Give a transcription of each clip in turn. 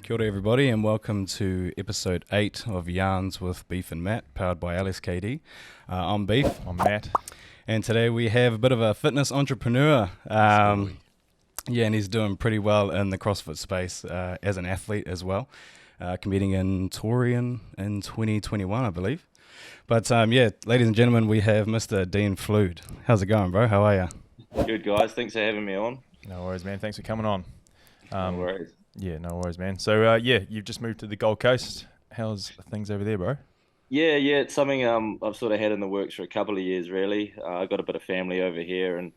Kia ora everybody and welcome to episode 8 of YARNS with Beef and Matt, powered by LSKD. I'm Beef. I'm Matt. And today we have a bit of a fitness entrepreneur. And he's doing pretty well in the CrossFit space as an athlete as well, competing in Torian in 2021, I believe. But ladies and gentlemen, we have Mr. Dene Flude. How's it going, bro? How are you? Good, guys. Thanks for having me on. No worries, man. Thanks for coming on. No worries. Yeah, no worries, man. So, you've just moved to the Gold Coast. How's things over there, bro? Yeah, it's something I've sort of had in the works for a couple of years, really. I've got a bit of family over here and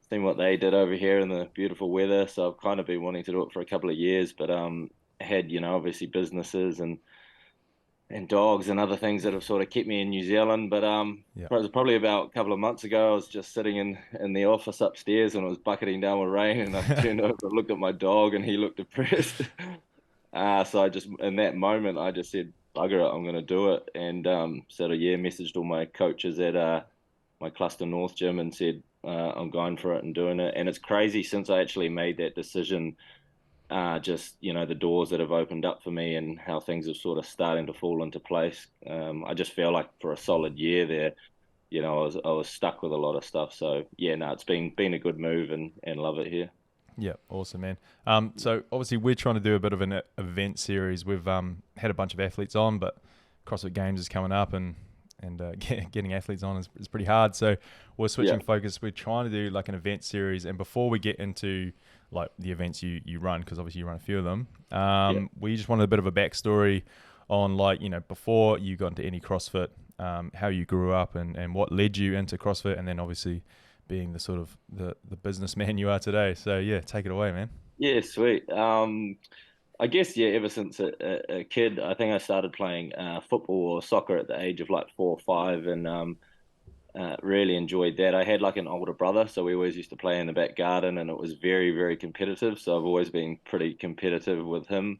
seen what they did over here in the beautiful weather. So I've kind of been wanting to do it for a couple of years, but had, obviously businesses and dogs and other things that have sort of kept me in New Zealand. But it was probably about a couple of months ago, I was just sitting in the office upstairs and it was bucketing down with rain, and I turned over and looked at my dog and he looked depressed. So I just, in that moment, I just said, bugger it, I'm going to do it. And messaged all my coaches at my Cluster North gym and said, I'm going for it and doing it. And it's crazy, since I actually made that decision, the doors that have opened up for me and how things are sort of starting to fall into place. I just feel like for a solid year there, I was stuck with a lot of stuff. So it's been a good move and love it here. Yeah, awesome, man. So obviously we're trying to do a bit of an event series. We've had a bunch of athletes on, but CrossFit Games is coming up and getting athletes on is pretty hard. So we're switching focus. We're trying to do like an event series. And before we get into like the events you run, because obviously you run a few of them, we just wanted a bit of a backstory on before you got into any CrossFit, how you grew up and what led you into CrossFit, and then obviously being the sort of the businessman you are today. So take it away, man. Yeah, sweet. I guess, ever since a kid, I think I started playing football or soccer at the age of like 4 or 5, and really enjoyed that. I had like an older brother, so we always used to play in the back garden, and it was very, very competitive. So I've always been pretty competitive with him.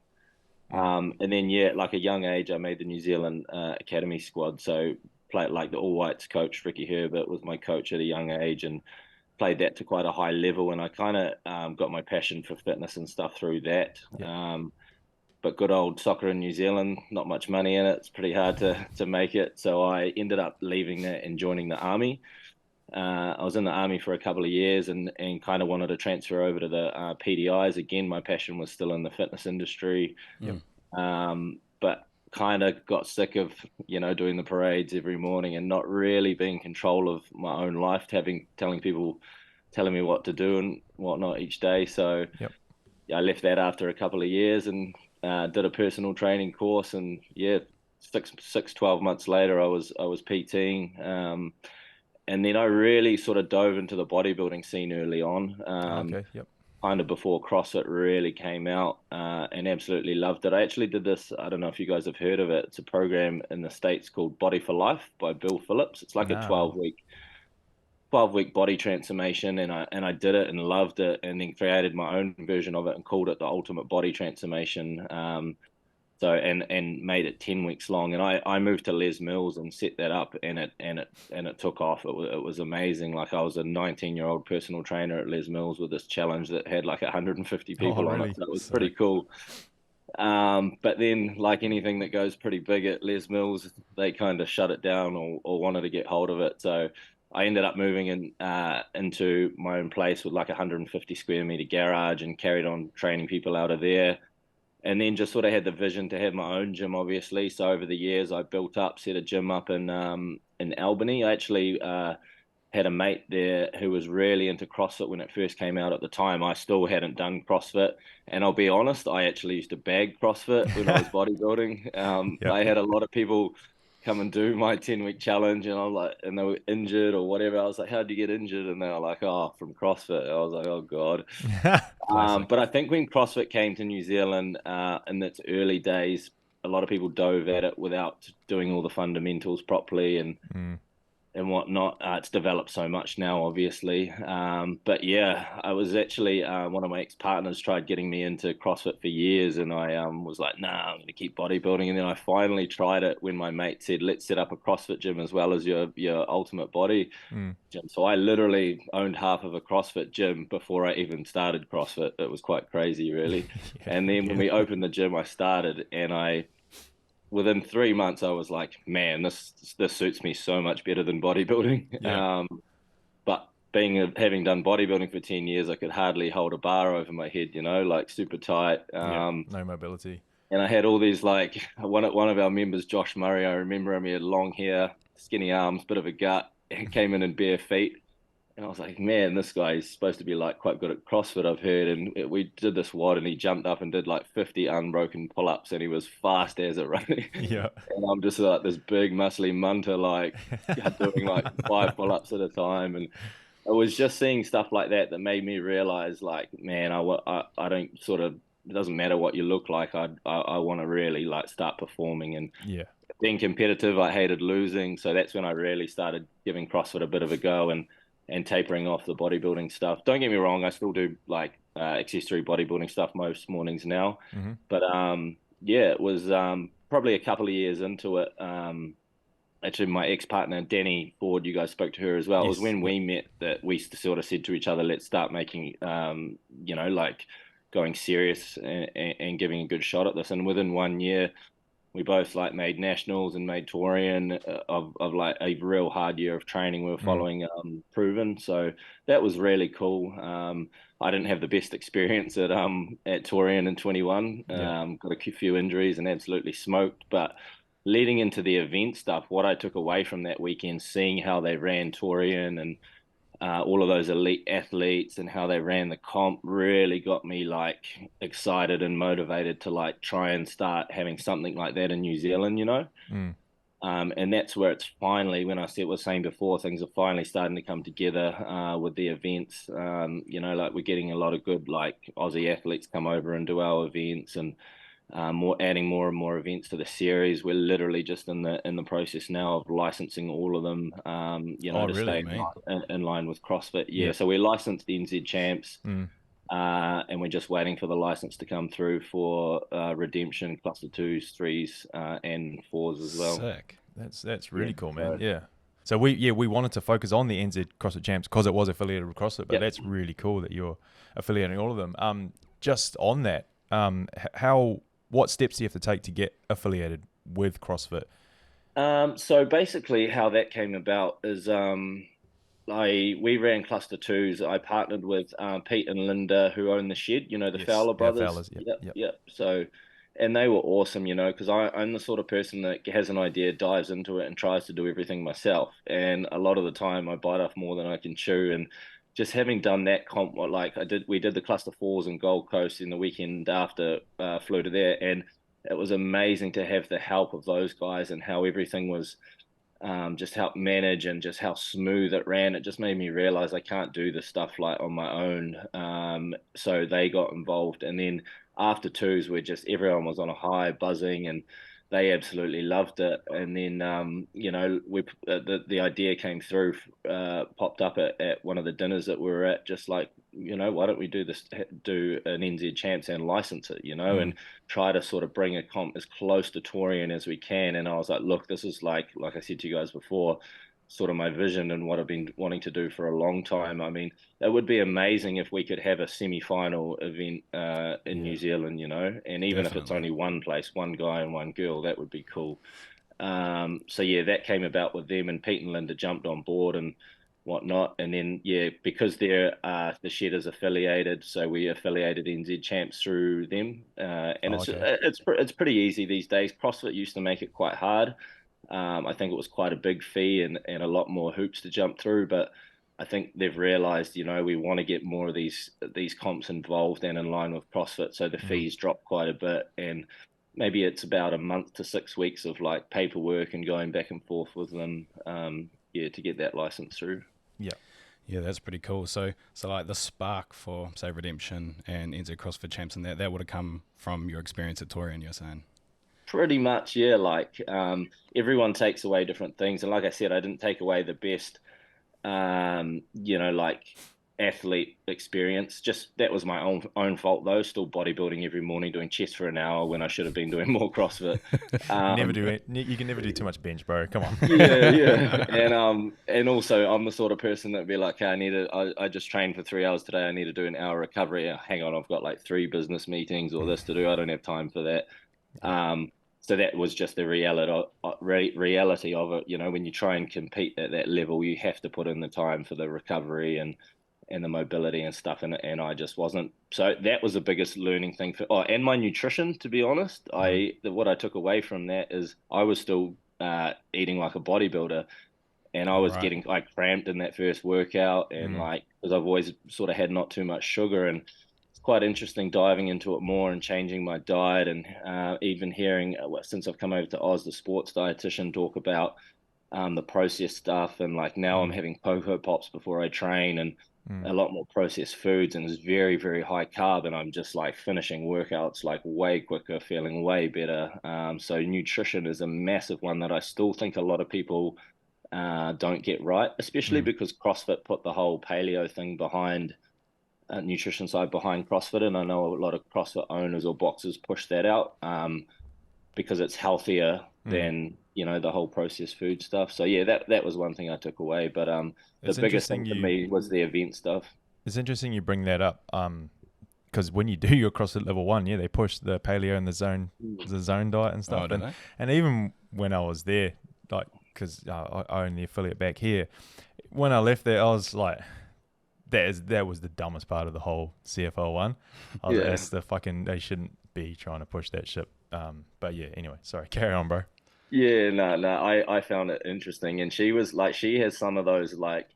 And then, like a young age, I made the New Zealand Academy squad. So played like the All Whites coach, Ricky Herbert, was my coach at a young age, and played that to quite a high level. And I kind of got my passion for fitness and stuff through that. But good old soccer in New Zealand, not much money in it. It's pretty hard to make it. So I ended up leaving that and joining the army. I was in the army for a couple of years and kind of wanted to transfer over to the PDIs. Again, my passion was still in the fitness industry. But kind of got sick of, doing the parades every morning and not really being in control of my own life, telling me what to do and whatnot each day. So I left that after a couple of years and did a personal training course, and 12 months later I was PTing, and then I really sort of dove into the bodybuilding scene early on. Kind of before CrossFit really came out, and absolutely loved it. I actually did this, I don't know if you guys have heard of it, it's a program in the States called Body for Life by Bill Phillips. It's like a 12-week body transformation, and I did it and loved it, and then created my own version of it and called it the Ultimate Body Transformation. And made it 10 weeks long, and I moved to Les Mills and set that up, and it took off. It was amazing. Like, I was a 19-year-old personal trainer at Les Mills with this challenge that had like 150 people on it. So it was pretty cool. But then, like anything that goes pretty big at Les Mills, they kind of shut it down or wanted to get hold of it. So I ended up moving into my own place with like 150 square meter garage and carried on training people out of there. And then just sort of had the vision to have my own gym, obviously. So over the years, I set a gym up in Albany. I actually had a mate there who was really into CrossFit when it first came out. At the time, I still hadn't done CrossFit. And I'll be honest, I actually used to bag CrossFit when I was bodybuilding. I had a lot of people come and do my 10-week challenge, and I'm like, and they were injured or whatever. I was like, how'd you get injured? And they were like, oh, from CrossFit. I was like, oh God. But I think when CrossFit came to New Zealand in its early days, a lot of people dove at it without doing all the fundamentals properly. And and whatnot. It's developed so much now, obviously. But yeah, I was actually one of my ex-partners tried getting me into CrossFit for years, and I was like, nah, I'm going to keep bodybuilding. And then I finally tried it when my mate said, let's set up a CrossFit gym as well as your ultimate body Mm. gym. So I literally owned half of a CrossFit gym before I even started CrossFit. It was quite crazy, really. Yeah, And then when yeah, we opened the gym, I started, and within 3 months, I was like, man, this suits me so much better than bodybuilding. yeah, But having done bodybuilding for 10 years, I could hardly hold a bar over my head, like super tight. yeah. No mobility. And I had all these like one of our members, Josh Murray, I remember him. He had long hair, skinny arms, bit of a gut, and came in bare feet. And I was like, man, this guy is supposed to be like quite good at CrossFit, I've heard. And we did this WOD, and he jumped up and did like 50 unbroken pull-ups, and he was fast as it running. Yeah. And I'm just like this big muscly munter, like doing like 5 pull-ups at a time. And it was just seeing stuff like that that made me realize, like, man, I don't sort of, it doesn't matter what you look like. I want to really like start performing and Yeah. being competitive. I hated losing, so that's when I really started giving CrossFit a bit of a go and tapering off the bodybuilding stuff. Don't get me wrong, I still do like accessory bodybuilding stuff most mornings now, Mm-hmm. but yeah, it was probably a couple of years into it. Actually, my ex-partner Dene Ford, you guys spoke to her as well. It was Yes. when Yep. we met that we sort of said to each other, let's start making like going serious and giving a good shot at this. And within 1 year, we both like made nationals and made Torian of like a real hard year of training. We were Mm. following Proven, so that was really cool. I didn't have the best experience at Torian in 21. Yeah. Got a few injuries and absolutely smoked. But leading into the event stuff, what I took away from that weekend, seeing how they ran Torian and all of those elite athletes and how they ran the comp really got me like excited and motivated to like try and start having something like that in New Zealand. Mm. And that's where it's finally, when I was saying before, things are finally starting to come together with the events. Like we're getting a lot of good like Aussie athletes come over and do our events, and adding more and more events to the series. We're literally just in the process now of licensing all of them, Oh, to really, stay mate? in line with CrossFit. Yeah, Yep. so we're licensed NZ Champs, Mm. and we're just waiting for the license to come through for Redemption, Cluster 2s, 3s, and 4s as well. Sick. That's Yeah, really cool, man. so Yeah. So we wanted to focus on the NZ CrossFit Champs because it was affiliated with CrossFit, but yeah. that's really cool that you're affiliating all of them. Just on that, what steps do you have to take to get affiliated with CrossFit? So basically, how that came about is we ran Cluster 2s. I partnered with Pete and Linda, who own the shed, the Yes, Fowler our brothers. fellas. Yep, Yep, yep. yep. So, and they were awesome, because I'm the sort of person that has an idea, dives into it, and tries to do everything myself. And a lot of the time, I bite off more than I can chew. And just having done that comp, we did the Cluster 4s in Gold Coast in the weekend after Flude there, and it was amazing to have the help of those guys and how everything was just help manage and just how smooth it ran. It just made me realize I can't do this stuff like on my own. So they got involved, and then after twos, where just everyone was on a high, buzzing, and they absolutely loved it. And then we the idea came through, popped up at one of the dinners that we were at, just like, why don't we do an NZ Champs and license it, Mm. and try to sort of bring a comp as close to Torian as we can. And I was like, look, this is like I said to you guys before, sort of my vision and what I've been wanting to do for a long time. I mean, it would be amazing if we could have a semi-final event in Yeah, New Zealand, and even if it's Definitely. only one place, one guy and one girl, that would be cool. So yeah, that came about with them, and Pete and Linda jumped on board and whatnot. And then yeah, because they're the shed is affiliated, so we affiliated NZ Champs through them. And Oh, it's okay. it's pretty easy these days. CrossFit used to make it quite hard. I think it was quite a big fee and a lot more hoops to jump through, but I think they've realized, we want to get more of these comps involved and in line with CrossFit, so the Mm. fees drop quite a bit. And maybe it's about a month to 6 weeks of like paperwork and going back and forth with them, to get that license through. Yeah. Yeah, that's pretty cool. So like the spark for say Redemption and NZ CrossFit Champs and that would have come from your experience at Torian, you're saying? Pretty much, yeah. Like everyone takes away different things, and like I said, I didn't take away the best, like athlete experience. Just that was my own fault though. Still bodybuilding every morning, doing chest for an hour when I should have been doing more CrossFit. Never do it. You can never do too much bench, bro. Come on. Yeah. And also I'm the sort of person that'd be like, hey, I just trained for 3 hours today. I need to do an hour recovery. Hang on, I've got like 3 business meetings or this to do. I don't have time for that. So that was just the reality of it. When you try and compete at that level, you have to put in the time for the recovery and the mobility and stuff. And I just wasn't. So that was the biggest learning thing and my nutrition, to be honest. What I took away from that is I was still eating like a bodybuilder, and I was getting like cramped in that first workout, and like, because I've always sort of had not too much sugar, and it's quite interesting diving into it more and changing my diet, and even hearing since I've come over to Oz, the sports dietitian, talk about the processed stuff, and like now I'm having Cocoa Pops before I train, and a lot more processed foods, and it's very, very high carb, and I'm just like finishing workouts like way quicker, feeling way better. So nutrition is a massive one that I still think a lot of people don't get right, especially because CrossFit put the whole paleo thing behind nutrition side behind CrossFit, and I know a lot of CrossFit owners or boxers push that out because it's healthier than the whole processed food stuff. So yeah, that was one thing I took away. But the biggest thing for me was the event stuff. It's interesting you bring that up because when you do your CrossFit level 1, they push the paleo and the zone diet and stuff. And even when I was there, like, because I own the affiliate back here, when I left there, I was like, that was the dumbest part of the whole CFL one. I was like, that's the fucking, they shouldn't be trying to push that shit. But yeah, anyway, sorry, carry on, bro. Yeah, no, I found it interesting, and she was like, she has some of those like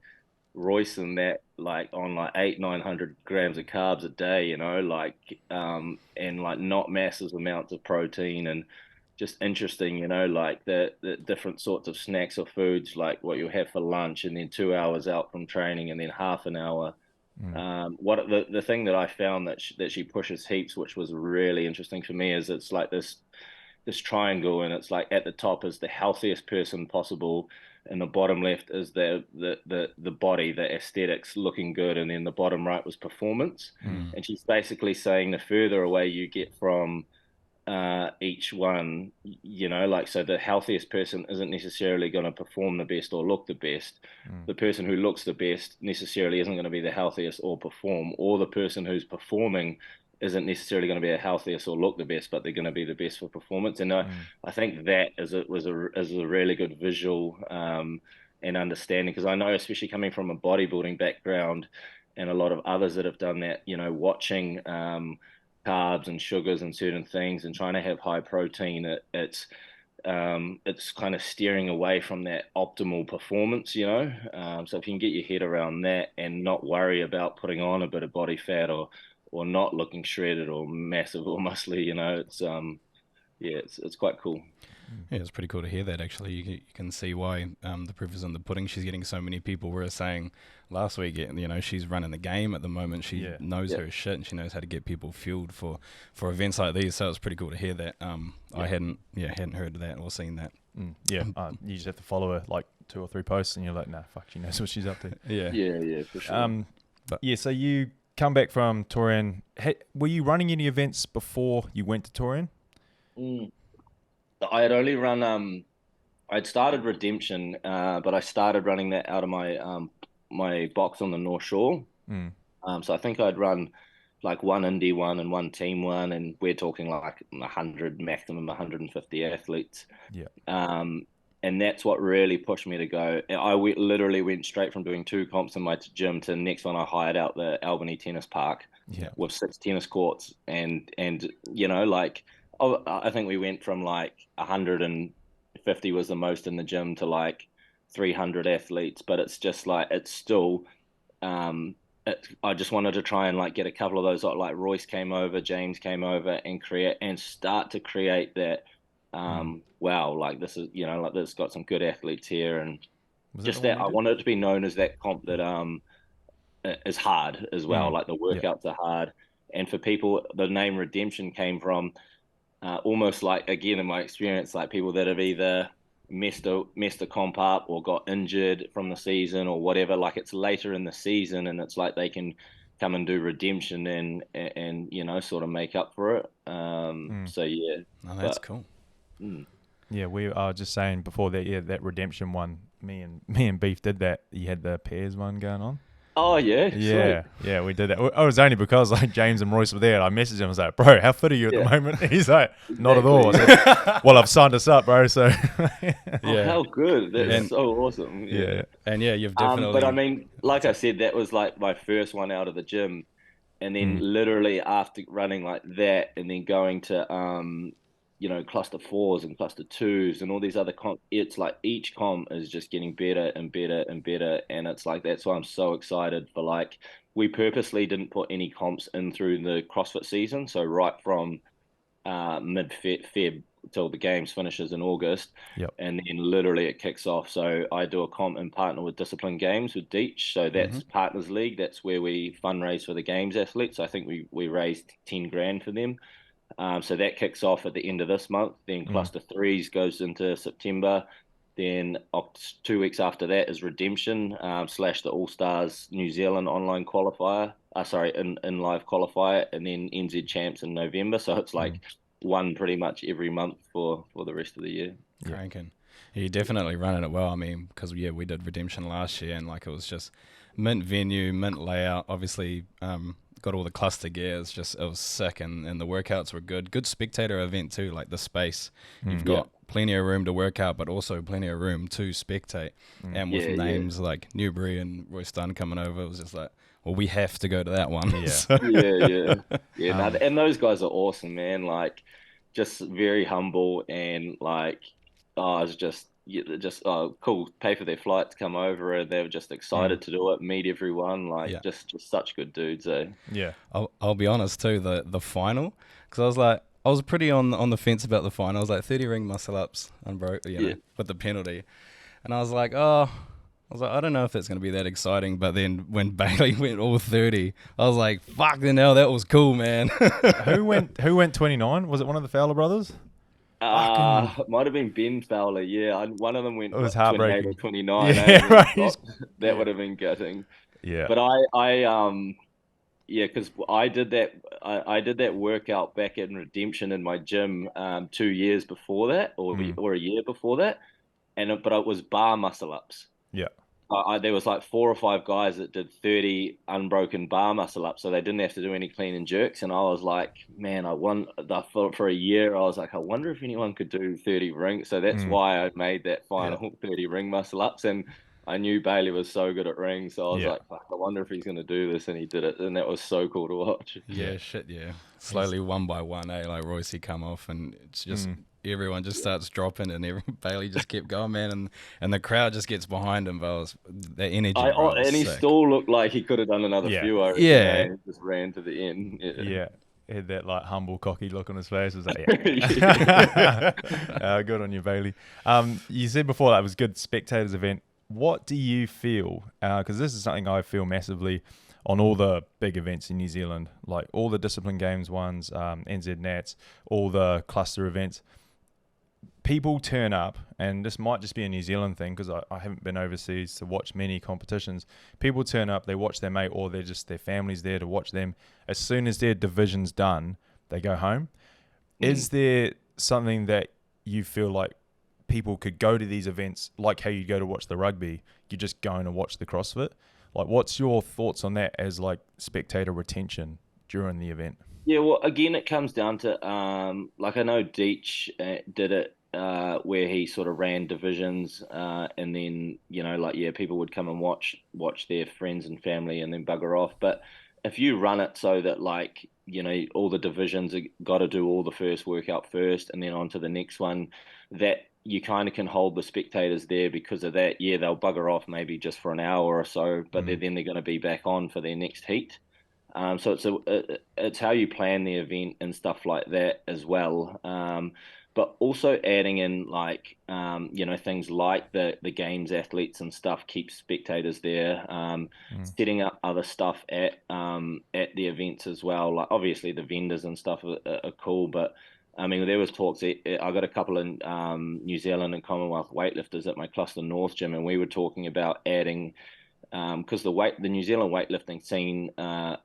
Royce and that, like on like 800-900 grams of carbs a day, like and like not massive amounts of protein, and just interesting, like the different sorts of snacks or foods, like what you'll have for lunch, and then 2 hours out from training, and then half an hour. What the thing that I found that she pushes heaps, which was really interesting for me, is it's like this triangle, and it's like at the top is the healthiest person possible, and the bottom left is the body, the aesthetics looking good, and then the bottom right was performance. And she's basically saying the further away you get from each one, like, so the healthiest person isn't necessarily going to perform the best or look the best. The person who looks the best necessarily isn't going to be the healthiest or perform, or the person who's performing isn't necessarily going to be the healthiest or look the best, but they're going to be the best for performance. And I think that is a really good visual and understanding, because I know, especially coming from a bodybuilding background and a lot of others that have done that, watching carbs and sugars and certain things and trying to have high protein, it's kind of steering away from that optimal performance, so if you can get your head around that and not worry about putting on a bit of body fat or not looking shredded or massive or muscly, it's quite cool. Yeah, it's pretty cool to hear that, actually. You can see why the proof is in the pudding. She's getting so many people. We were saying last week, she's running the game at the moment. She knows her shit, and she knows how to get people fueled for events like these. So it's pretty cool to hear that. I hadn't heard of that or seen that. You just have to follow her like 2 or 3 posts, and you're like, nah, fuck, she knows what she's up to. Yeah, for sure. So you come back from Torian. Were you running any events before you went to Torian? I had only run I'd started Redemption, but I started running that out of my my box on the North Shore. So I think I'd run like one indie one and one team one, and we're talking like 100, maximum 150 athletes. And that's what really pushed me to go. I literally went straight from doing 2 comps in my gym to the next one. I hired out the Albany Tennis Park with 6 tennis courts, and like, I think we went from like 150 was the most in the gym to like 300 athletes. But it's just like, it's still, I just wanted to try and like get a couple of those, like Royce came over, James came over, and start to create that. Wow, like this is, like this got some good athletes here, and just that I wanted it to be known as that comp that is hard as well. Like the workouts are hard, and for people, the name Redemption came from almost like, again, in my experience, like people that have either messed a comp up or got injured from the season or whatever. Like it's later in the season, and it's like they can come and do redemption and sort of make up for it. So yeah, Oh, that's cool. Yeah, we are just saying before that. Yeah, that redemption one. Me and Beef did that. You had the pairs one going on. Oh yeah, yeah, we did that. It was only because like James and Royce were there, and I messaged him. I was like, "Bro, how fit are you at the moment?" He's like, "Not at all." I said, well, I've signed us up, bro. So yeah, how good! That's so awesome. Yeah, and yeah, you've definitely. But I mean, like I said, that was like my first one out of the gym, and then literally after running like that, and then going to cluster 4s and cluster 2s and all these other comp, it's like each comp is just getting better and better and better, and it's like that's why I'm so excited for, like, we purposely didn't put any comps in through the CrossFit season, so right from mid-Feb till the games finishes in August, and then literally it kicks off. So I do a comp and partner with Discipline Games with Deech, so that's Partners League. That's where we fundraise for the games athletes. I think we raised 10 grand for them. So that kicks off at the end of this month. Then Cluster 3s goes into September. Then 2 weeks after that is Redemption / the All Stars New Zealand online qualifier. In live qualifier, and then NZ Champs in November. So it's like one pretty much every month for the rest of the year. Cranking. You're definitely running it well. I mean, because we did Redemption last year, and like it was just mint venue, mint layout. Obviously, got all the cluster gear. It was sick, and the workouts were good. Good spectator event too. Like the space, you've got plenty of room to work out, but also plenty of room to spectate. And with names like Newbury and Royce Dunn coming over, it was just like, well, we have to go to that one. And those guys are awesome, man. Like, just very humble, and like, it's just cool. Pay for their flight to come over, and they were just excited to do it. Meet everyone, like just such good dudes. Yeah, I'll be honest too. The final, because I was pretty on the fence about the final. I was like 30 ring muscle ups, unbroke, with the penalty, and I was like, I don't know if it's going to be that exciting. But then when Bailey went all 30, I was like, fuck, hell, that was cool, man. Who went 29? Was it one of the Fowler brothers? Might have been Ben Fowler. Yeah, one of them went. It was heartbreaking. 28 or 29. Yeah, right. That would have been gutting. Yeah. But because I did that. I did that workout back in Redemption in my gym 2 years before that, or a year before that, but it was bar muscle ups. Yeah. There was like 4 or 5 guys that did 30 unbroken bar muscle ups, so they didn't have to do any clean and jerks. And I was like, man, for a year. I was like, I wonder if anyone could do 30 rings. So that's why I made that final 30 ring muscle ups. And I knew Bailey was so good at rings, so I was like, fuck, I wonder if he's going to do this. And he did it, and that was so cool to watch. Yeah, shit, yeah. Slowly, one by one, like Royce, he come off, and it's just everyone just starts dropping, and Bailey just kept going, man, and the crowd just gets behind him. But the energy, and he still looked like he could have done another few. I reckon, man. He just ran to the end. Yeah. He had that like humble, cocky look on his face. It was like, good on you, Bailey. You said before that it was a good spectators event. What do you feel? Because this is something I feel massively on all the big events in New Zealand, like all the Discipline Games ones, NZ Nats, all the cluster events. People turn up, and this might just be a New Zealand thing because I haven't been overseas to watch many competitions. People turn up, they watch their mate, or they're just their family's there to watch them. As soon as their division's done, they go home. Is there something that you feel like people could go to these events, like how you go to watch the rugby, you're just going to watch the CrossFit? Like, what's your thoughts on that as like spectator retention during the event? Yeah, well, again, it comes down to like I know Deech did it where he sort of ran divisions, and then people would come and watch their friends and family and then bugger off. But if you run it so that all the divisions got to do all the first workout first and then on to the next one, that you kind of can hold the spectators there because of that. Yeah, they'll bugger off maybe just for an hour or so, but then they're going to be back on for their next heat. So it's how you plan the event and stuff like that as well. But also adding in things like the games athletes and stuff keeps spectators there. Setting up other stuff at the events as well. Like obviously the vendors and stuff are cool, but I mean, there was talks. I got a couple of New Zealand and Commonwealth weightlifters at my Cluster North gym, and we were talking about adding, because the New Zealand weightlifting scene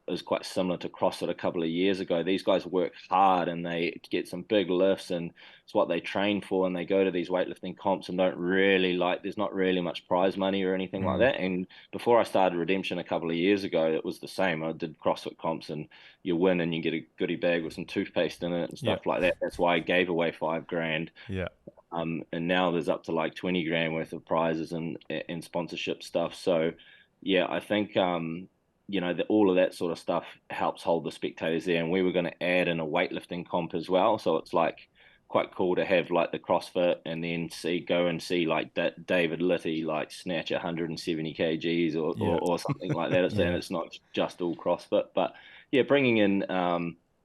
is quite similar to CrossFit a couple of years ago. These guys work hard and they get some big lifts, and it's what they train for. And they go to these weightlifting comps and don't really like. There's not really much prize money or anything like that. And before I started Redemption a couple of years ago, it was the same. I did CrossFit comps, and you win and you get a goodie bag with some toothpaste in it and stuff like that. That's why I gave away $5,000. Yeah. And now there's up to like 20 grand worth of prizes and sponsorship stuff. So yeah, I think all of that sort of stuff helps hold the spectators there. And we were going to add in a weightlifting comp as well, so it's like quite cool to have like the CrossFit and then go and see like that David Litty like snatch 170 kgs or something like that. It's not just all CrossFit, but yeah, bringing in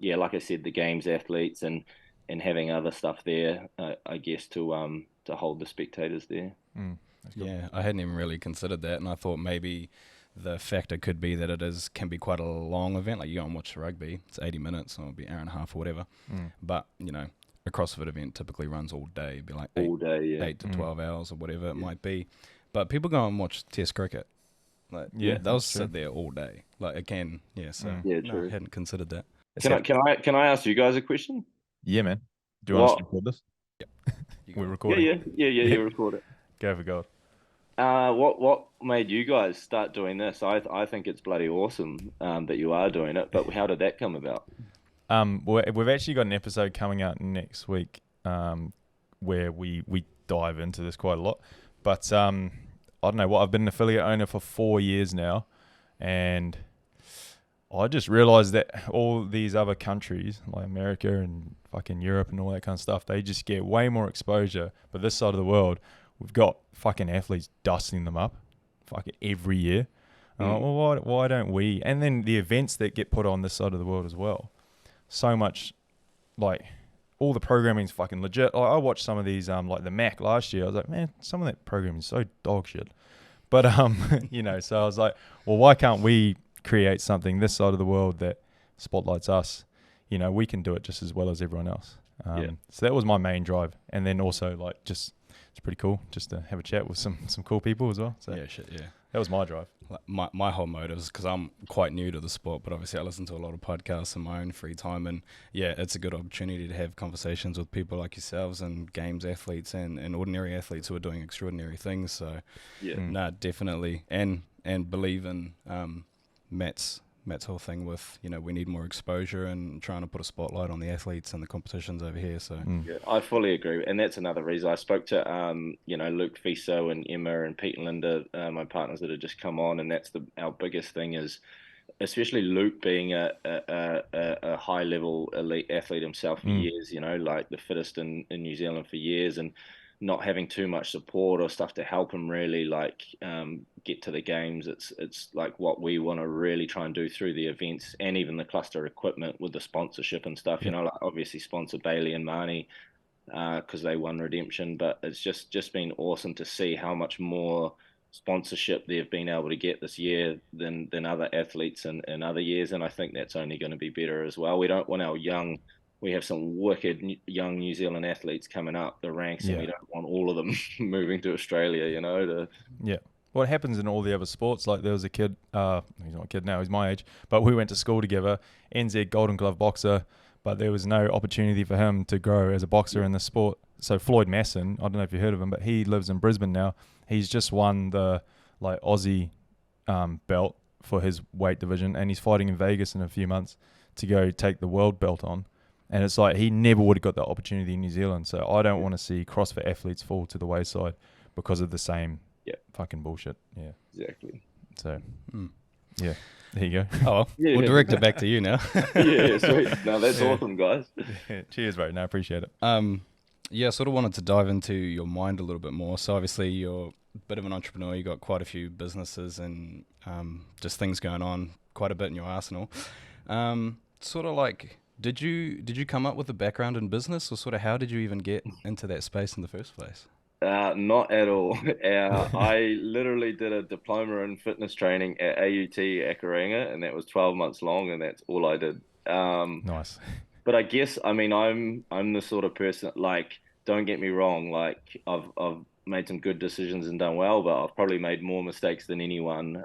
like I said, the games athletes and having other stuff there, I guess to hold the spectators there. Yeah, I hadn't even really considered that, and I thought maybe the factor could be that can be quite a long event. Like you go and watch rugby, it's 80 minutes, or it'll be an hour and a half or whatever. But a CrossFit event typically runs all day, it'd be like all day, 8 to 12 hours or whatever it might be. But people go and watch Test cricket. Like, they'll sit there all day. Like again, true. I hadn't considered that. Can I ask you guys a question? Yeah, man. Do you want us to record this? Yep. We're recording. Yeah. You record it. Go for gold. What made you guys start doing this? I think it's bloody awesome that you are doing it. But how did that come about? We've actually got an episode coming out next week where we dive into this quite a lot. But I don't know what, I've been an affiliate owner for 4 years now, and I just realized that all these other countries like America and fucking Europe and all that kind of stuff, they just get way more exposure. But this side of the world, we've got fucking athletes dusting them up fucking every year. Well, why don't we? And then the events that get put on this side of the world as well. So much, like, all the programming's fucking legit. Like, I watched some of these, like the Mac last year. I was like, man, some of that programming is so dog shit. But, so I was like, well, why can't we create something this side of the world that spotlights us? We can do it just as well as everyone else. So that was my main drive. And then also, like, it's pretty cool just to have a chat with some cool people as well. So that was my drive. Like my whole motive is because I'm quite new to the sport, but obviously I listen to a lot of podcasts in my own free time, and it's a good opportunity to have conversations with people like yourselves and games athletes and ordinary athletes who are doing extraordinary things. So definitely, and believe in Matt's whole thing with, we need more exposure and trying to put a spotlight on the athletes and the competitions over here. So yeah, I fully agree. And that's another reason I spoke to, Luke Fiso and Emma and Pete and Linda, my partners that have just come on. And that's our biggest thing is, especially Luke being a high level elite athlete himself for years, like the fittest in New Zealand for years, and not having too much support or stuff to help him really get to the games. It's like what we want to really try and do through the events and even the cluster equipment with the sponsorship and stuff. Like obviously sponsor Bailey and Marnie because they won Redemption, but it's just been awesome to see how much more sponsorship they've been able to get this year than other athletes in other years, and I think that's only going to be better as well. We don't want we have some wicked young New Zealand athletes coming up the ranks, and we don't want all of them moving to Australia, What happens in all the other sports, like there was a kid, he's not a kid now, he's my age, but we went to school together, NZ Golden Glove boxer, but there was no opportunity for him to grow as a boxer in the sport. So Floyd Masson, I don't know if you heard of him, but he lives in Brisbane now. He's just won the Aussie belt for his weight division, and he's fighting in Vegas in a few months to go take the world belt on. And it's like he never would have got that opportunity in New Zealand. So I don't want to see CrossFit athletes fall to the wayside because of the same fucking bullshit. Yeah, exactly. So, there you go. Oh, well, we'll direct it back to you now. Yeah, sweet. No, that's awesome, guys. Cheers, bro. No, I appreciate it. I sort of wanted to dive into your mind a little bit more. So obviously you're a bit of an entrepreneur. You got quite a few businesses and just things going on, quite a bit in your arsenal. Sort of like, did you come up with a background in business, or sort of how did you even get into that space in the first place? Not at all. I literally did a diploma in fitness training at AUT Akaranga, and that was 12 months long, and that's all I did. Nice. but I guess, I mean, I'm the sort of person, like, don't get me wrong, like I've made some good decisions and done well, but I've probably made more mistakes than anyone.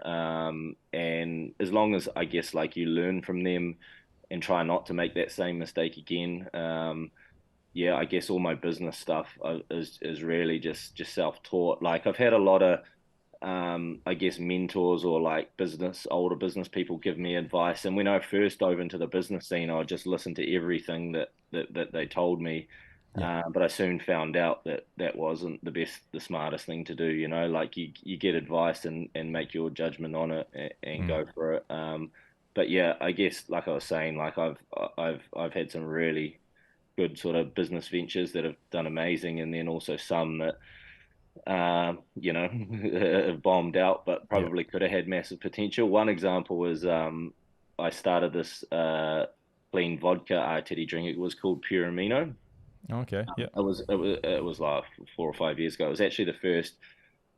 And as long as I guess like you learn from them and try not to make that same mistake again. Yeah, I guess all my business stuff is really just self-taught. Like I've had a lot of I guess mentors or like older business people give me advice. And when I first dove into the business scene, I would just listen to everything that they told me. Yeah. But I soon found out that that wasn't the smartest thing to do. You know, like you get advice and make your judgment on it and go for it. But yeah, I guess like I was saying, like I've had some really good sort of business ventures that have done amazing, and then also some that you know, have bombed out, but Yeah. probably could have had massive potential. One example was I started this clean vodka RTD drink. It was called Pure Amino. Okay. Yeah. It was like 4 or 5 years ago. It was actually the first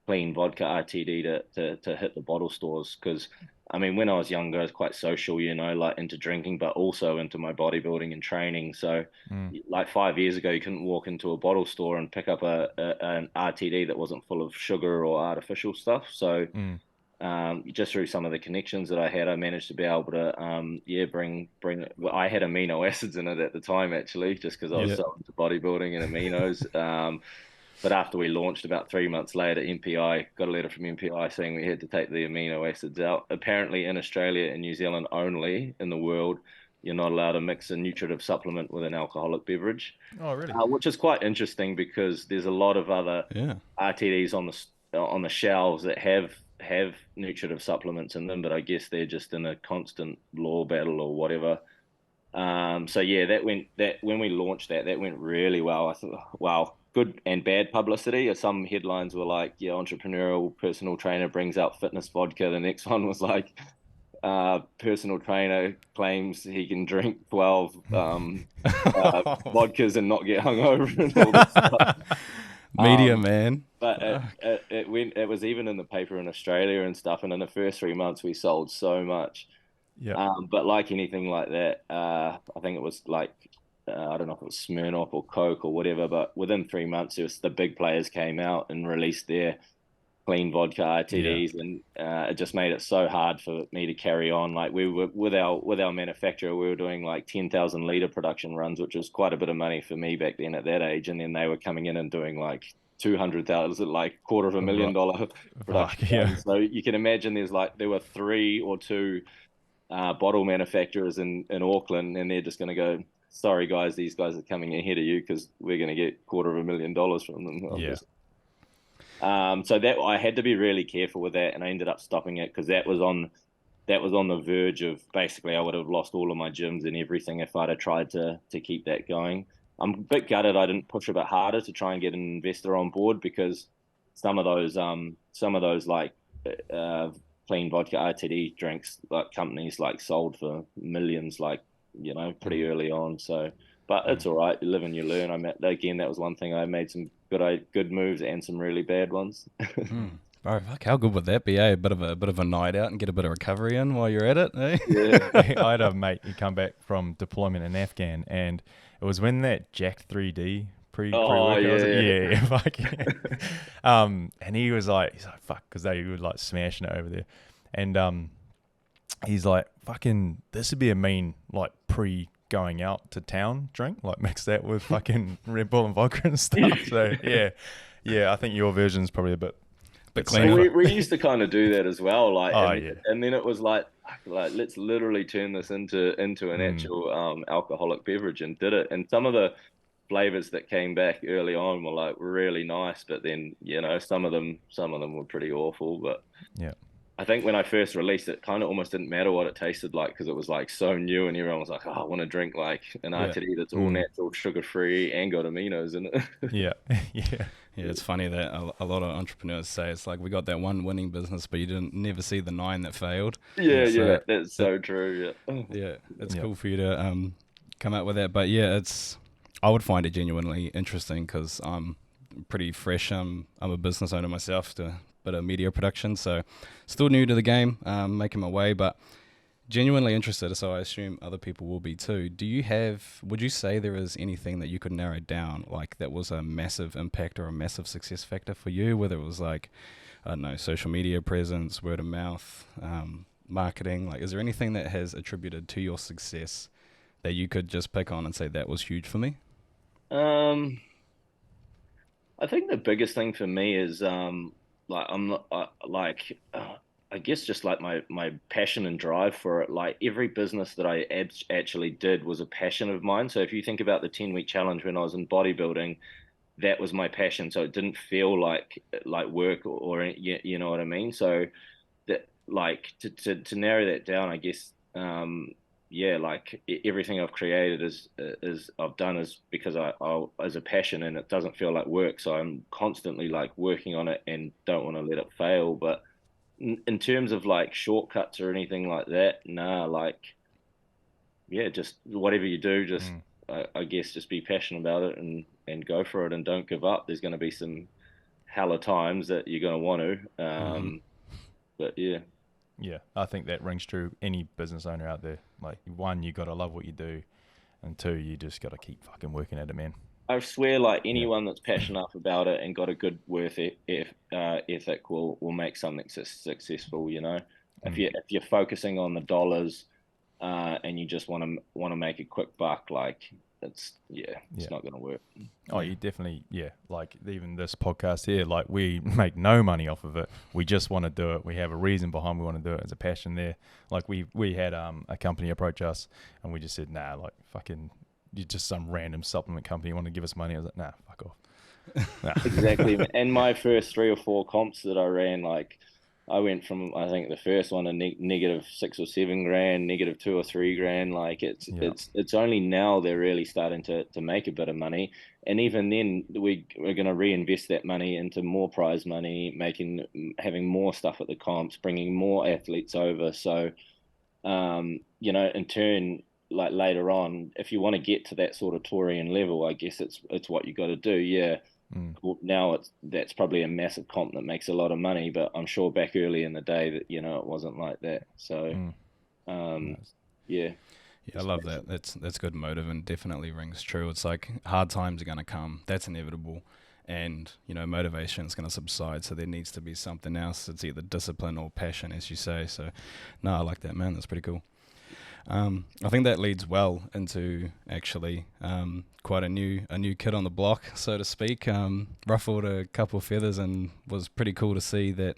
clean vodka RTD to hit the bottle stores because I mean when I was younger I was quite social, you know, like into drinking but also into my bodybuilding and training. So Mm. like 5 years ago you couldn't walk into a bottle store and pick up an RTD that wasn't full of sugar or artificial stuff. So Mm. just through some of the connections that I had, I managed to be able to, yeah, bring. Well, I had amino acids in it at the time, actually, just because I was Yeah. so into bodybuilding and aminos. But after we launched, about 3 months later, MPI got a letter from MPI saying we had to take the amino acids out. Apparently, in Australia and New Zealand only, in the world, you're not allowed to mix a nutritive supplement with an alcoholic beverage, Oh, really? which is quite interesting because there's a lot of other Yeah. RTDs on the shelves that have nutritive supplements in them, but I guess they're just in a constant law battle or whatever. So yeah, that when we launched that went really well. I thought, wow, good and bad publicity. Some headlines were like, yeah, entrepreneurial personal trainer brings out fitness vodka. The next one was like, personal trainer claims he can drink 12 vodkas and not get hungover and all this stuff. Media, Um, man. but Fuck. it was even in the paper in Australia and stuff. And in the first 3 months, we sold so much. Yeah. But like anything like that, I think it was like I don't know if it was Smirnoff or Coke or whatever. But within 3 months, it was the big players came out and released their clean vodka Yeah. RTDs, and it just made it so hard for me to carry on. Like we were with our manufacturer, we were doing like 10,000 liter production runs, which was quite a bit of money for me back then at that age. And then they were coming in and doing like 200,000, like Right. $250,000 production Fuck, yeah. runs. So you can imagine there were three or two bottle manufacturers in Auckland, and they're just going to go, sorry guys, these guys are coming ahead of you because we're going to get $250,000 from them. Yeah. So that I had to be really careful with that, and I ended up stopping it because that was on the verge of basically I would have lost all of my gyms and everything if I'd have tried to keep that going. I'm a bit gutted I didn't push a bit harder to try and get an investor on board because some of those like clean vodka RTD drinks like companies like sold for millions, like, you know, pretty early on. So but it's all right. You live and you learn. That was one thing. I made some good moves and some really bad ones. Bro, fuck, how good would that be, eh? A bit of a night out and get a bit of recovery in while you're at it, eh? Yeah. I had a mate who come back from deployment in Afghan, and it was when that Jack 3D Oh, pre-workout was, yeah. yeah, fuck yeah. And he's like, fuck, because they were like smashing it over there, and he's like, fucking, this would be a mean like going out to town drink, like mix that with fucking Red Bull and vodka and stuff. So yeah, I think your version's probably a bit cleaner. We used to kind of do that as well, like, yeah. and then it was like let's literally turn this into an actual alcoholic beverage, and did it. And some of the flavors that came back early on were like really nice, but then, you know, some of them were pretty awful. But Yeah. I think when I first released it, kind of almost didn't matter what it tasted like because it was like so new, and everyone was like, "Oh, I want to drink like an Yeah. RTD that's all natural, sugar free, and got aminos in it." Yeah. Yeah. Yeah, it's funny that a lot of entrepreneurs say it's like we got that one winning business, but you didn't never see the 9 that failed. Yeah, that's so true. Yeah. Yeah, it's Yeah. cool for you to come out with that. But yeah, I would find it genuinely interesting because I'm pretty fresh. I'm a business owner myself, to a bit of media production, so still new to the game, making my way. But genuinely interested, so I assume other people will be too. Would you say there is anything that you could narrow down, like that was a massive impact or a massive success factor for you, whether it was like, I don't know, social media presence, word of mouth, marketing? Like, is there anything that has attributed to your success that you could just pick on and say that was huge for me? I think the biggest thing for me is like I'm not I guess just like my passion and drive for it. Like every business that I actually did was a passion of mine. So if you think about the 10-week challenge when I was in bodybuilding, that was my passion. So it didn't feel like work or you know what I mean. So that like to narrow that down, I guess yeah, like everything I've created is I've done is because I as a passion, and it doesn't feel like work. So I'm constantly like working on it and don't want to let it fail. But in terms of like shortcuts or anything like that, nah, like yeah, just whatever you do, just I guess just be passionate about it and go for it and don't give up. There's going to be some hella times that you're going to want to, but yeah. Yeah, I think that rings true any business owner out there. Like, one, you got to love what you do, and two, you just got to keep fucking working at it, man. I swear, like anyone that's passionate enough about it and got a good ethic will make something successful. You know, if you're focusing on the dollars, and you just want to make a quick buck, like it's not going to work. Oh, you definitely, like even this podcast here, like we make no money off of it. We just want to do it. We have a reason behind we want to do it. There's a passion there. Like we had a company approach us and we just said, nah, like fucking, you're just some random supplement company. You want to give us money? I was like, nah, fuck off. Nah. Exactly. And my first 3 or 4 comps that I ran, like I went from, I think the first one, a negative 6 or 7 grand, negative 2 or 3 grand. Like it's only now they're really starting to make a bit of money. And even then we're going to reinvest that money into more prize money, having more stuff at the comps, bringing more athletes over. So, you know, in turn, like later on, if you want to get to that sort of Taurian level, I guess it's what you got to do. Yeah. Well, now that's probably a massive comp that makes a lot of money, but I'm sure back early in the day that, you know, it wasn't like that. So, Nice. yeah. Yeah, I love that. That's good motive and definitely rings true. It's like hard times are going to come. That's inevitable. And, you know, motivation is going to subside. So there needs to be something else. It's either discipline or passion, as you say. So, no, I like that, man. That's pretty cool. I think that leads well into actually quite a new kid on the block, so to speak. Ruffled a couple of feathers and was pretty cool to see that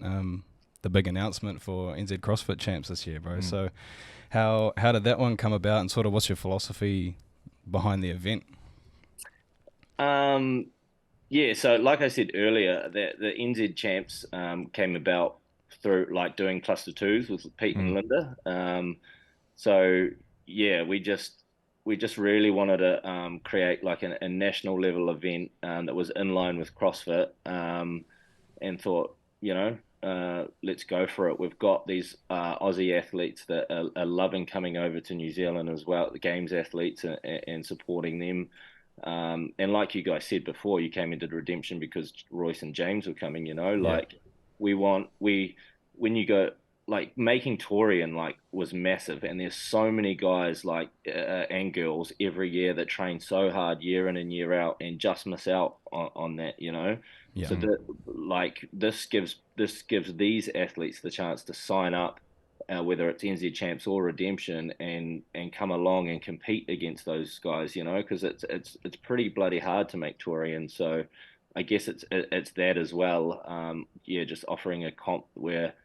the big announcement for NZ CrossFit Champs this year, bro. So how did that one come about, and sort of what's your philosophy behind the event? Yeah, so like I said earlier, the NZ Champs came about through like doing cluster twos with Pete and Linda. So yeah, we just really wanted to create like a national level event that was in line with CrossFit, and thought, you know, let's go for it. We've got these Aussie athletes that are loving coming over to New Zealand as well, the Games athletes, and supporting them. And like you guys said before, you came into the Redemption because Royce and James were coming. You know, like when you go. Like making Taurian like was massive, and there's so many guys like and girls every year that train so hard year in and year out and just miss out on that, you know. Yeah. So this gives these athletes the chance to sign up, whether it's NZ Champs or Redemption, and come along and compete against those guys, you know, because it's pretty bloody hard to make Taurian. So I guess it's that as well. Yeah, just offering a comp where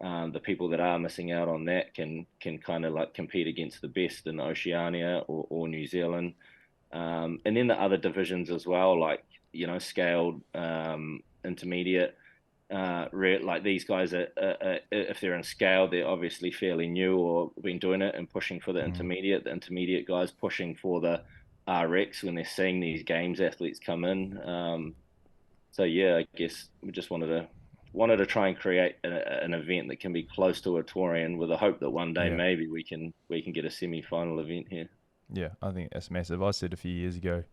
the people that are missing out on that can kind of like compete against the best in Oceania or New Zealand, and then the other divisions as well, like, you know, scaled, intermediate. Like these guys are if they're in scale, they're obviously fairly new or been doing it and pushing for the intermediate. The intermediate guys pushing for the RX when they're seeing these Games athletes come in. So yeah, I guess we just wanted to try and create an event that can be close to a Taurian, with the hope that one day maybe we can get a semi-final event here. Yeah, I think that's massive. I said a few years ago,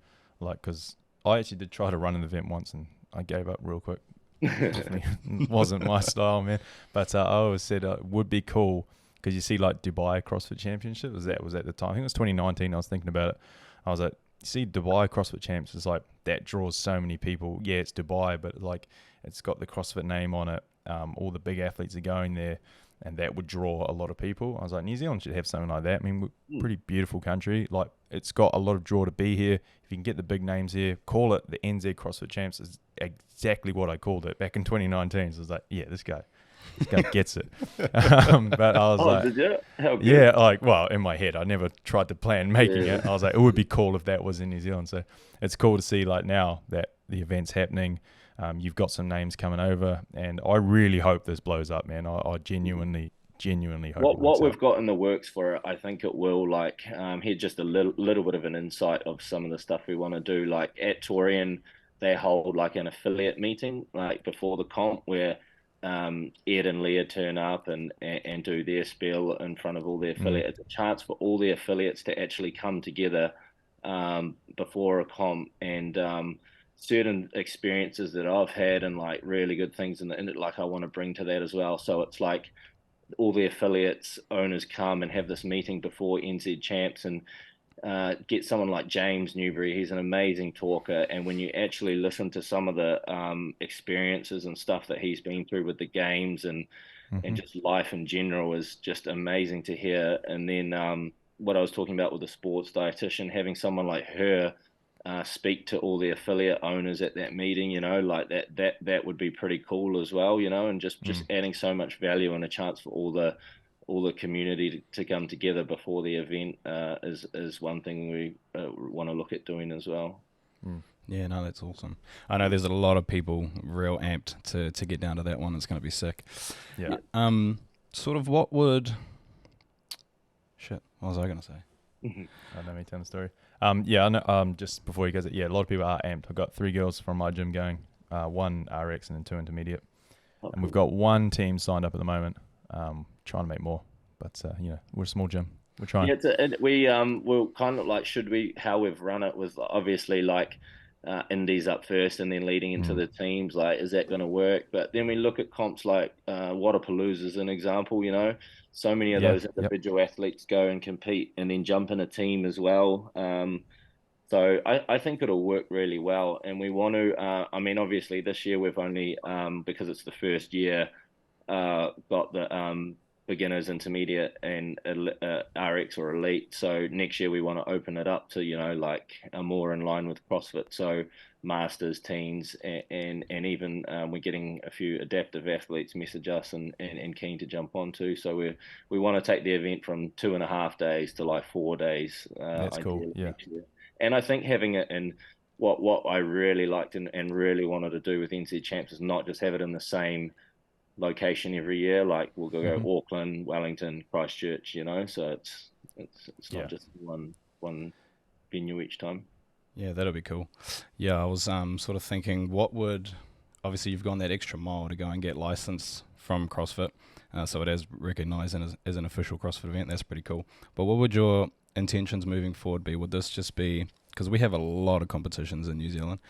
like, because I actually did try to run an event once and I gave up real quick. Definitely wasn't my style, man. But I always said it would be cool, because you see like Dubai CrossFit Championship, was at the time, I think it was 2019, I was thinking about it. I was like, you see Dubai CrossFit Champs, is like, that draws so many people. Yeah, it's Dubai, but like it's got the CrossFit name on it. All the big athletes are going there, and that would draw a lot of people. I was like, New Zealand should have something like that. I mean, we're a pretty beautiful country. Like, it's got a lot of draw to be here. If you can get the big names here, call it the NZ CrossFit Champs, is exactly what I called it back in 2019. So I was like, yeah, this guy gets it. But I was like, did you? How good. yeah, like, well, in my head, I never tried to plan making it. I was like, it would be cool if that was in New Zealand. So it's cool to see, like, now that the event's happening, you've got some names coming over, and I really hope this blows up, man. I genuinely hope What we've got in the works for it, I think it will. Like, here just a little bit of an insight of some of the stuff we want to do. Like at Torian, they hold like an affiliate meeting like before the comp where Ed and Leah turn up and do their spiel in front of all the affiliates. It's a chance for all the affiliates to actually come together before a comp, and certain experiences that I've had and like really good things in it, like I want to bring to that as well. So it's like all the affiliates owners come and have this meeting before NZ Champs, and get someone like James Newbury. He's an amazing talker, and when you actually listen to some of the experiences and stuff that he's been through with the games and just life in general is just amazing to hear. And then what I was talking about with the sports dietitian, having someone like her speak to all the affiliate owners at that meeting, you know, like that would be pretty cool as well, you know, and just adding so much value and a chance for all the community to come together before the event is one thing we want to look at doing as well. Yeah, no, that's awesome. I know there's a lot of people real amped to get down to that one. It's going to be sick. Yeah. Sort of what would... Shit, what was I going to say? I know me telling the story. Yeah, I know, just before you guys, yeah, a lot of people are amped. I've got 3 girls from my gym going, 1 RX and then 2 intermediate. And we've got 1 team signed up at the moment, trying to make more. But, you know, we're a small gym. We're trying. Yeah, we're kind of like, how we've run it was obviously like indies up first and then leading into the teams, like, is that going to work? But then we look at comps like Waterpalooza as an example, you know, so many of those individual athletes go and compete and then jump in a team as well. So I think it'll work really well. And we want to, I mean, obviously this year we've only, because it's the first year, got the beginners, intermediate, and RX or elite. So next year we want to open it up to, you know, like more in line with CrossFit. So masters, teens, and even we're getting a few adaptive athletes message us and keen to jump on too. So we want to take the event from 2.5 days to like 4 days. That's cool. Yeah. And I think having it in what I really liked and really wanted to do with NZ Champs is not just have it in the same location every year. Like we'll go Auckland, Wellington, Christchurch, you know, so it's not just one venue each time. Yeah, that'll be cool. Yeah, I was sort of thinking, what would, obviously you've gone that extra mile to go and get licensed from CrossFit, so it is recognised as an official CrossFit event. That's pretty cool. But what would your intentions moving forward be? Would this just be, because we have a lot of competitions in New Zealand,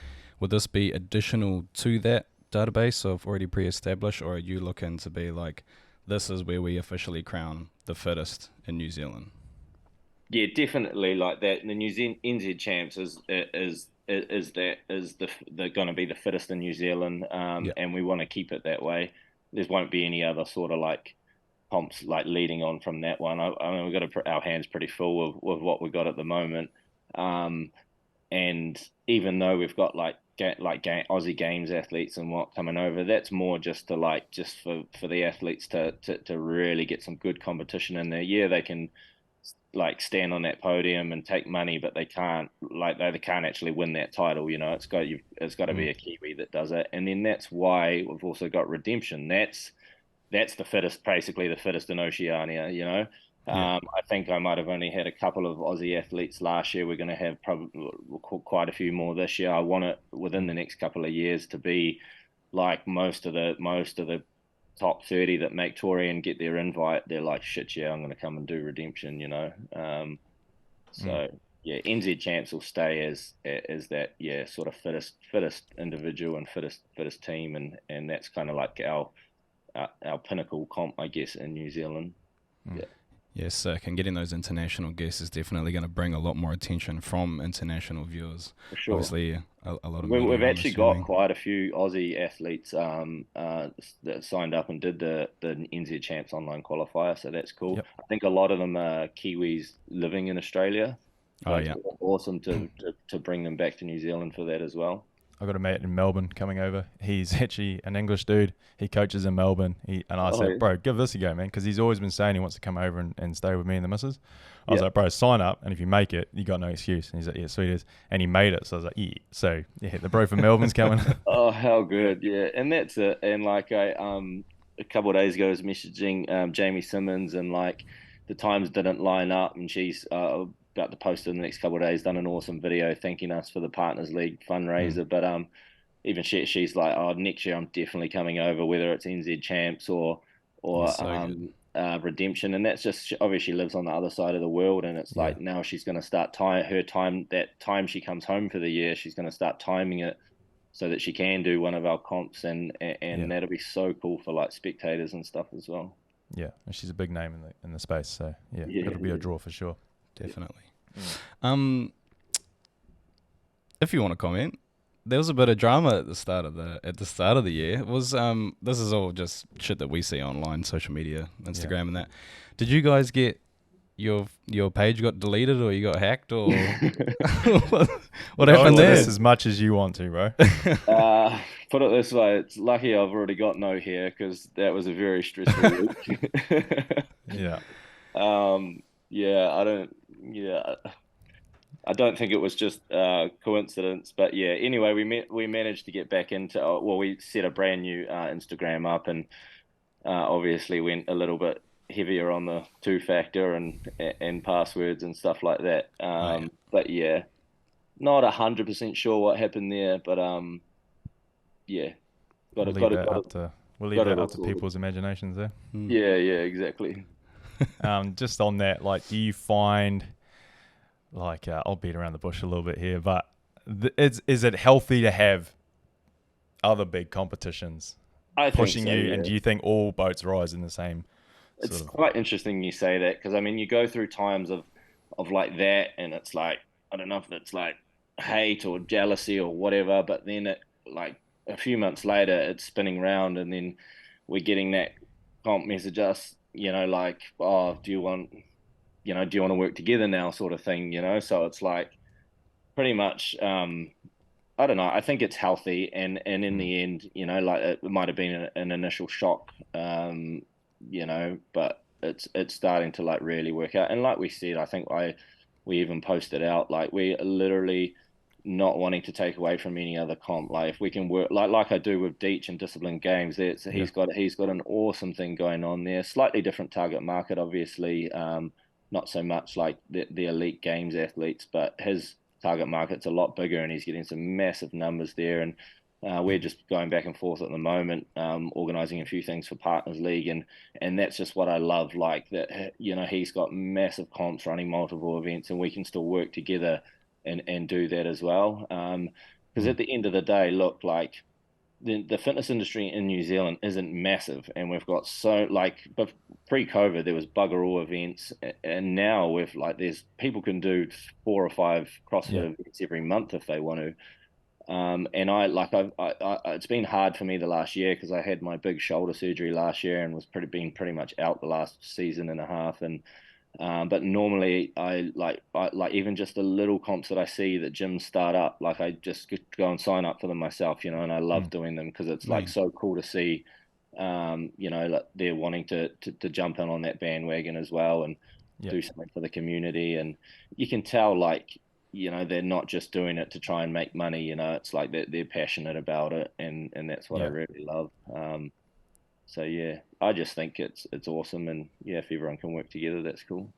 would this be additional to that database of already pre-established, or are you looking to be like, this is where we officially crown the fittest in New Zealand? Yeah, definitely like that. The NZ Champs is going to be the fittest in New Zealand, and we want to keep it that way. There won't be any other sort of like comps like leading on from that one. I mean, we've got to put our hands pretty full with what we've got at the moment, and even though we've got like Aussie Games athletes and what coming over, that's more just for the athletes to really get some good competition in there. Yeah, they can like stand on that podium and take money, but they can't actually win that title. You know, it's got to be a Kiwi that does it. And then that's why we've also got Redemption. That's the fittest, basically the fittest in Oceania, you know. I think I might have only had a couple of Aussie athletes last year. We're going to have probably quite a few more this year. I want it within the next couple of years to be like most of the top 30 that make Torian get their invite. They're like, shit, yeah, I'm going to come and do Redemption, you know. So yeah, NZ Champs will stay as that, yeah, sort of fittest individual and fittest team, and that's kind of like our pinnacle comp, I guess, in New Zealand. Yeah. Yeah, sick. And getting those international guests is definitely going to bring a lot more attention from international viewers. For sure. Obviously, a lot of We've media, I'm actually got assuming. quite a few Aussie athletes that signed up and did the NZ Champs online qualifier, so that's cool. Yep. I think a lot of them are Kiwis living in Australia, so Oh, it's yeah. awesome to bring them back to New Zealand for that as well. I got a mate in Melbourne coming over. He's actually an English dude. He coaches in Melbourne. And I said, yeah. bro, give this a go, man, because he's always been saying he wants to come over and stay with me and the missus. I was Yeah. like, bro, sign up, and if you make it, you got no excuse. And he's like, yeah, sweet as. And he made it, so I was like, yeah. So yeah, the bro from Melbourne's coming. Oh, how good! Yeah, and that's it. And like I a couple of days ago, I was messaging Jamie Simmons, and like the times didn't line up, and she's about to post in the next couple of days. Done an awesome video thanking us for the Partners League fundraiser, but even she's like, oh, next year I'm definitely coming over, whether it's NZ Champs or That's so good. Redemption, and that's just obviously she lives on the other side of the world, and it's like now she's going to start that time she comes home for the year, she's going to start timing it so that she can do one of our comps, and that'll be so cool for like spectators and stuff as well. Yeah, and she's a big name in the space, so yeah, Yeah, it'll be a draw for sure. Definitely. If you want to comment, there was a bit of drama at the start of the year. It was this is all just shit that we see online, social media, Instagram, and that. Did you guys get your page got deleted, or you got hacked, or what happened there? This as much as you want to, bro. Put it this way, it's lucky I've already got no hair because that was a very stressful week. Yeah. I don't think it was just coincidence, but yeah. Anyway, we managed to get back into. We set a brand new Instagram up, and obviously went a little bit heavier on the 2-factor and passwords and stuff like that. But yeah, not 100% sure what happened there, but yeah, We'll leave that up to people's imaginations there. Yeah, exactly. Just on that, like, do you find, like, I'll beat around the bush a little bit here, but is it healthy to have other big competitions pushing think so, you? yeah. And do you think all boats rise in the same? It's quite interesting you say that, because I mean, you go through times of like that, and it's like, I don't know if it's like hate or jealousy or whatever, but then it, like a few months later, it's spinning round, and then we're getting that comp message us, like, oh, do you want to work together now, sort of thing, So it's like pretty much, I don't know. I think it's healthy, and in the end, like it might have been an initial shock, but it's starting to like really work out. And like we said, I think we even posted out, like, we are literally not wanting to take away from any other comp. Like if we can work like I do with Deech and Discipline Games, he's got an awesome thing going on there. Slightly different target market, obviously. Not so much like the elite games athletes, but his target market's a lot bigger, and he's getting some massive numbers there. And we're just going back and forth at the moment, organizing a few things for Partners League, and that's just what I love. Like that, he's got massive comps running multiple events, and we can still work together and do that as well. Because at the end of the day, look, like the fitness industry in New Zealand isn't massive, and we've got but pre-COVID there was bugger all events, and now there's people can do 4 or 5 CrossFit events every month if they want to. And it's been hard for me the last year because I had my big shoulder surgery last year and was pretty much out the last season and a half. And but normally I even just the little comps that I see that gyms start up, like I just go and sign up for them myself, and I love doing them because it's like so cool to see, like they're wanting to jump in on that bandwagon as well and do something for the community. And you can tell, like, they're not just doing it to try and make money, it's like they're passionate about it, and that's what I really love. So yeah, I just think it's awesome, and yeah, if everyone can work together, that's cool.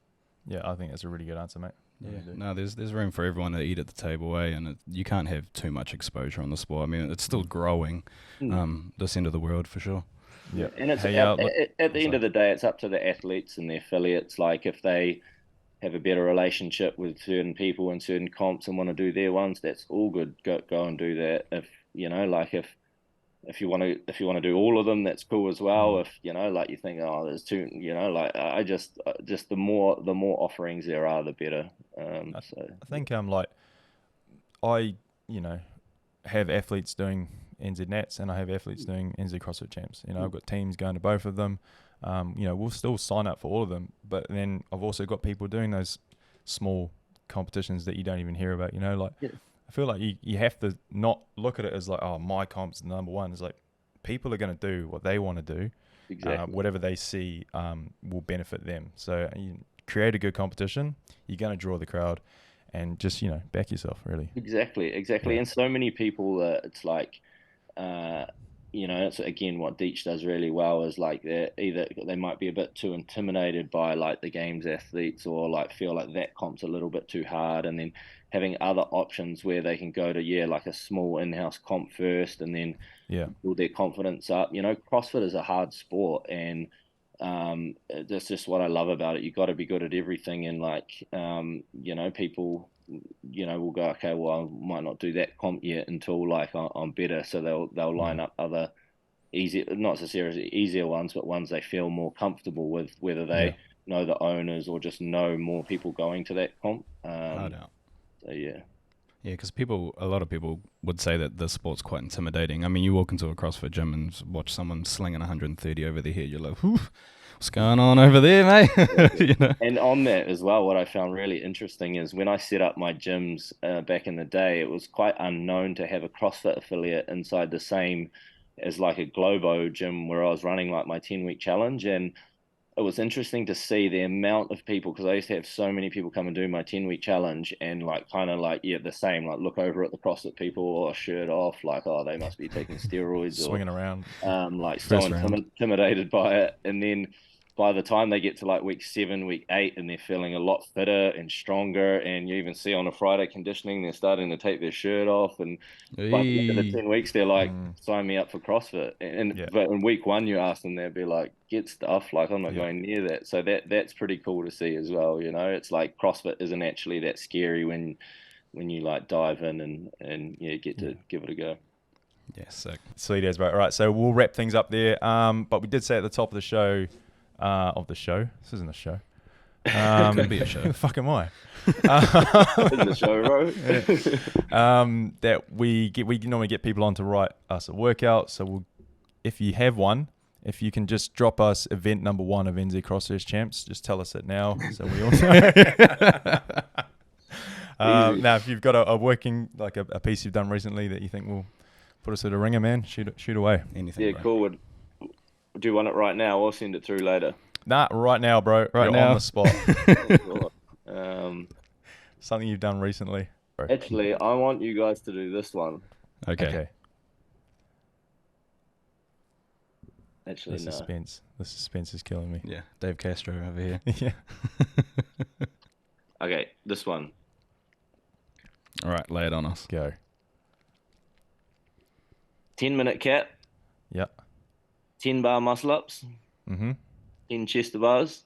Yeah, I think that's a really good answer, mate. Yeah, no, there's room for everyone to eat at the table, and you can't have too much exposure on the sport. I mean, it's still growing, this end of the world for sure. Yeah, and it's at the end of the day, it's up to the athletes and the affiliates. Like if they have a better relationship with certain people and certain comps and want to do their ones, that's all good. Go and do that. If if you want to do all of them, that's cool as well. If like you think, oh, there's too, like I just the more offerings there are, the better. I think like I have athletes doing NZ Nats and I have athletes doing NZ CrossFit Champs. I've got teams going to both of them. We'll still sign up for all of them, but then I've also got people doing those small competitions that you don't even hear about. I feel like you have to not look at it as like, oh, my comp's the number one. It's like people are going to do what they want to do. Exactly. Whatever they see will benefit them. So you create a good competition, you're going to draw the crowd, and just back yourself, really. Exactly. Yeah. And so many people, it's like, it's again what Deech does really well is like they might be a bit too intimidated by like the games athletes, or like feel like that comp's a little bit too hard, and then having other options where they can go to like a small in-house comp first, and then build their confidence up. CrossFit is a hard sport, and that's just what I love about it. You got to be good at everything, and like people will go, okay, well, I might not do that comp yet until like I'm better, so they'll line up other easier, not necessarily easier ones, but ones they feel more comfortable with, whether they know the owners or just know more people going to that comp. No doubt. So yeah, because a lot of people would say that the sport's quite intimidating. I mean, you walk into a CrossFit gym and watch someone slinging 130 over their head, you're like, whew, what's going on over there, mate? And on that as well, what I found really interesting is when I set up my gyms back in the day, it was quite unknown to have a CrossFit affiliate inside the same as like a Globo gym where I was running like my 10-week challenge. And it was interesting to see the amount of people, because I used to have so many people come and do my 10-week challenge and like kind of like, the same, like look over at the CrossFit people, or shirt off, like, oh, they must be taking steroids swinging around, like so intimidated by it. And then by the time they get to like week 7, week 8, and they're feeling a lot fitter and stronger, and you even see on a Friday conditioning, they're starting to take their shirt off, and by the end of the 10 weeks, they're like, sign me up for CrossFit. But in week 1, you ask them, they'd be like, get stuff, like I'm not going near that. So that's pretty cool to see as well. It's like CrossFit isn't actually that scary when you like dive in and get to give it a go. Yeah, sick. Sweet as, bro. All right, so we'll wrap things up there. But we did say at the top of the show, this isn't a show. Could be a show. Fuck am I? Isn't a show, bro. That we normally get people on to write us a workout. So if you have one, if you can just drop us event number 1 of NZ CrossFit Champs, just tell us it now, so we all know. Now, if you've got a working, like a piece you've done recently that you think will put us at a ringer, man, shoot away. Anything. Yeah, bro. cool. Do you want it right now or send it through later? Nah, right now, bro. Right You're now. on the spot. Something you've done recently. Actually, I want you guys to do this one. Okay. Actually, The suspense is killing me. Yeah, Dave Castro over here. Yeah. Okay, this one. All right, lay it on us. Go. 10-minute cat, Yep. 10 bar muscle ups, Mm-hmm. 10 chest to bars,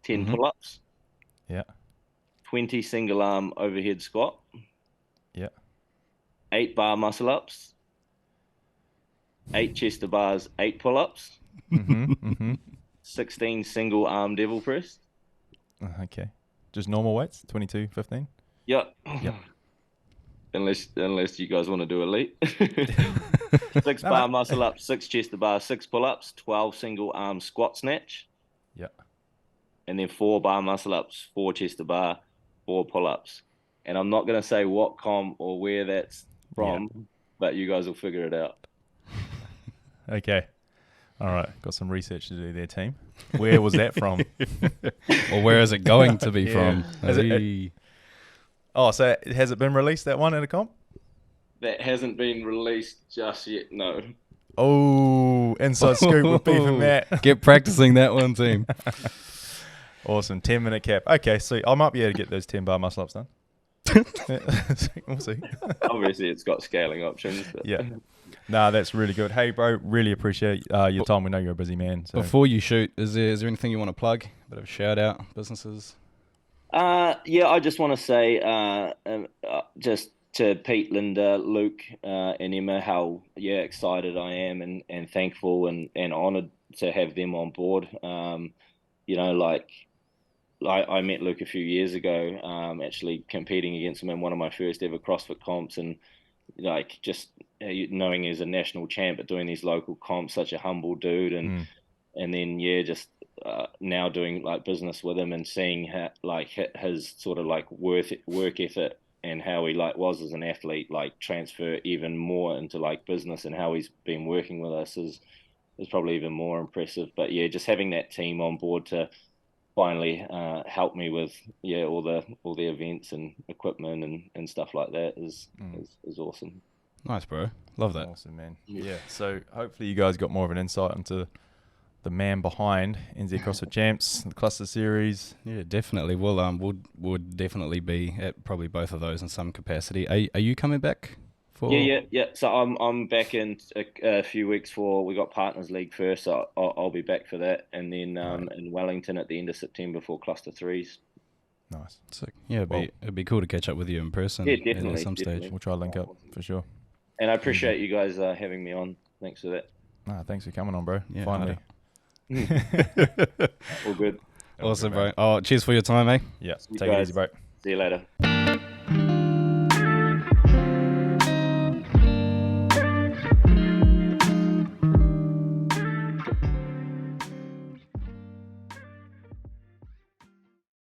10 pull ups, Yeah. 20 single arm overhead squat, Yeah. 8 bar muscle ups, 8 chest to bars, 8 pull ups, Mm-hmm. Mm-hmm. 16 single arm devil press. Okay. Just normal weights, 22, 15? Yep. Yep. Unless you guys want to do elite. 6 bar muscle ups, 6 chest to bar, 6 pull ups, 12 single arm squat snatch. Yeah. And then 4 bar muscle ups, 4 chest to bar, 4 pull ups. And I'm not going to say what comp or where that's from, but you guys will figure it out. Okay. All right. Got some research to do there, team. Where was that from? Or where is it going to be from? So has it been released, that one, at a comp? That hasn't been released just yet, no. Oh, inside scoop with Beef and Matt. Get practicing that one, team. Awesome. 10-minute cap. Okay, so I might be able to get those 10 bar muscle ups done. We'll see. Obviously, it's got scaling options. But. Yeah. Nah, that's really good. Hey, bro, really appreciate your time. We know you're a busy man. So. Before you shoot, is there anything you want to plug? A bit of a shout out, businesses? Yeah, I just want to say, just to Pete, Linda, Luke, and Emma, how excited I am and thankful and honoured to have them on board. Like I met Luke a few years ago, actually competing against him in one of my first ever CrossFit comps, and like just knowing he's a national champ, but doing these local comps, such a humble dude, and then just now doing like business with him and seeing how, like his sort of like work ethic and how he like was as an athlete, like transfer even more into like business, and how he's been working with us is probably even more impressive. But just having that team on board to finally help me with all the events and equipment and stuff like that is awesome. Nice, bro. Love that. Awesome, man. Yeah. So hopefully you guys got more of an insight into the man behind NZ CrossFit Champs, the cluster series. Yeah, definitely. We'll definitely be at probably both of those in some capacity. Are you coming back? Yeah. So I'm back in a few weeks we got Partners League first. So I'll be back for that, and then in Wellington at the end of September for Cluster 3s. Nice. Sick. Yeah, it'd be cool to catch up with you in person. Yeah, definitely. At some stage. We'll try to link up for sure. And I appreciate you guys having me on. Thanks for that. Thanks for coming on, bro. Yeah, finally. All good. Awesome, bro. Oh, cheers for your time, eh? Yeah. You Take it guys. easy, bro. See you later.